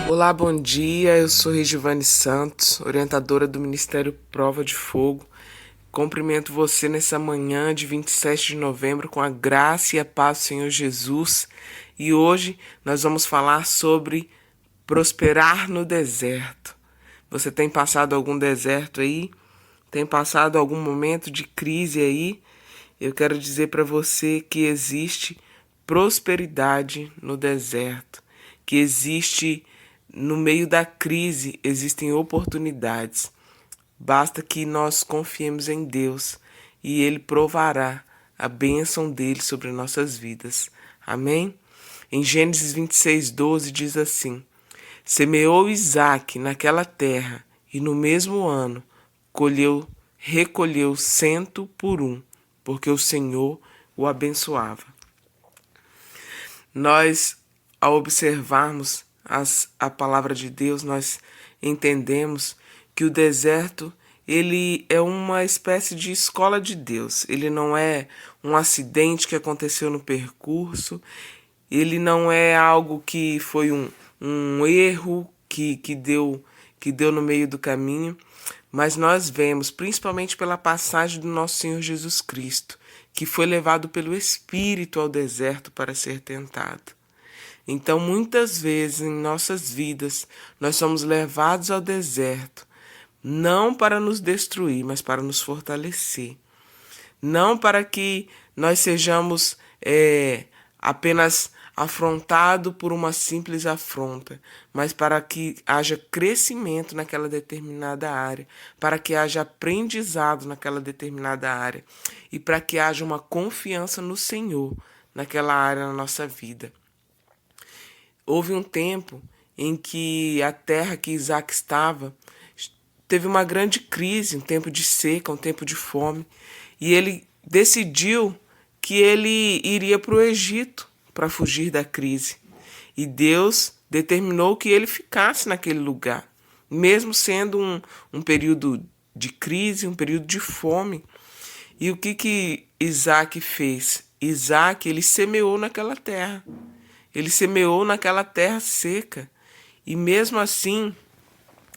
Olá, bom dia. Eu sou Regivane Santos, orientadora do Ministério Prova de Fogo. Cumprimento você nessa manhã de 27 de novembro com a graça e a paz do Senhor Jesus. E hoje nós vamos falar sobre prosperar no deserto. Você tem passado algum deserto aí? Tem passado algum momento de crise aí? Eu quero dizer para você que existe prosperidade no deserto, que existe no meio da crise, existem oportunidades. Basta que nós confiemos em Deus e Ele provará a bênção dele sobre nossas vidas. Amém? Em Gênesis 26:12 diz assim: Semeou Isaque naquela terra e no mesmo ano recolheu 100 por 1, porque o Senhor o abençoava. Nós, ao observarmos a palavra de Deus, nós entendemos que o deserto ele é uma espécie de escola de Deus. Ele não é um acidente que aconteceu no percurso, ele não é algo que foi um erro que deu no meio do caminho, mas nós vemos, principalmente pela passagem do nosso Senhor Jesus Cristo, que foi levado pelo Espírito ao deserto para ser tentado. Então, muitas vezes em nossas vidas, nós somos levados ao deserto, não para nos destruir, mas para nos fortalecer. Não para que nós sejamos apenas afrontados por uma simples afronta, mas para que haja crescimento naquela determinada área, para que haja aprendizado naquela determinada área e para que haja uma confiança no Senhor naquela área na nossa vida. Houve um tempo em que a terra que Isaque estava teve uma grande crise, um tempo de seca, um tempo de fome, e ele decidiu que ele iria para o Egito para fugir da crise. E Deus determinou que ele ficasse naquele lugar, mesmo sendo um período de crise, um período de fome. E o que Isaque fez? Isaque, ele semeou naquela terra. Ele semeou naquela terra seca. E mesmo assim,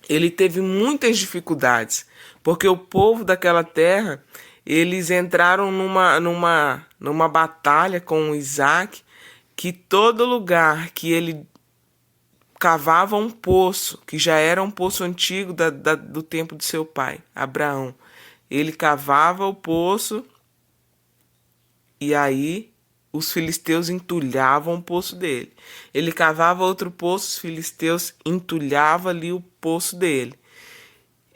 ele teve muitas dificuldades, porque o povo daquela terra, eles entraram numa batalha com Isaque, que todo lugar que ele cavava um poço, que já era um poço antigo do tempo do seu pai, Abraão, ele cavava o poço e aí os filisteus entulhavam o poço dele. Ele cavava outro poço, os filisteus entulhavam ali o poço dele.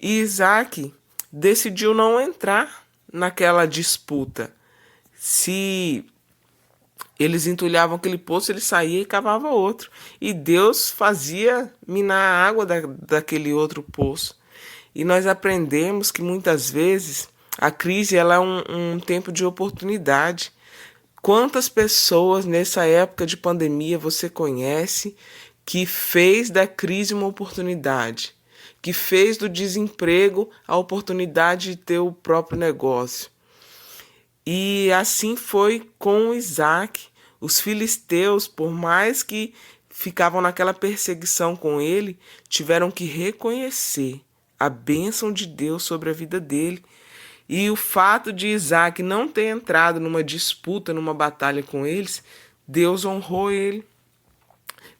E Isaque decidiu não entrar naquela disputa. Se eles entulhavam aquele poço, ele saía e cavava outro. E Deus fazia minar a água daquele outro poço. E nós aprendemos que muitas vezes a crise ela é um tempo de oportunidade. Quantas pessoas nessa época de pandemia você conhece que fez da crise uma oportunidade, que fez do desemprego a oportunidade de ter o próprio negócio? E assim foi com Isaque. Os filisteus, por mais que ficavam naquela perseguição com ele, tiveram que reconhecer a bênção de Deus sobre a vida dele. E o fato de Isaque não ter entrado numa disputa, numa batalha com eles, Deus honrou ele.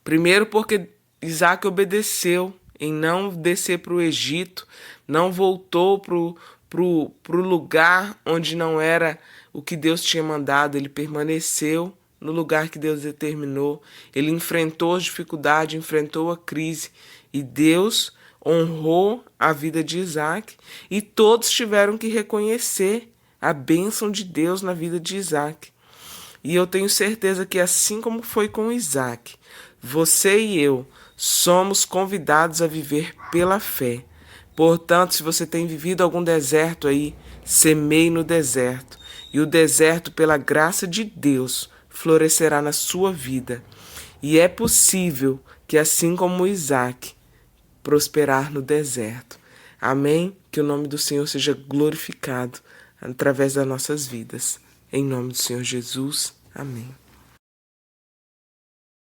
Primeiro porque Isaque obedeceu em não descer para o Egito, não voltou pro lugar onde não era o que Deus tinha mandado, ele permaneceu no lugar que Deus determinou, ele enfrentou as dificuldades, enfrentou a crise, e Deus honrou a vida de Isaque, e todos tiveram que reconhecer a bênção de Deus na vida de Isaque. E eu tenho certeza que assim como foi com Isaque, você e eu somos convidados a viver pela fé. Portanto, se você tem vivido algum deserto aí, semeie no deserto. E o deserto, pela graça de Deus, florescerá na sua vida. E é possível que, assim como Isaque, prosperar no deserto. Amém? Que o nome do Senhor seja glorificado através das nossas vidas. Em nome do Senhor Jesus. Amém.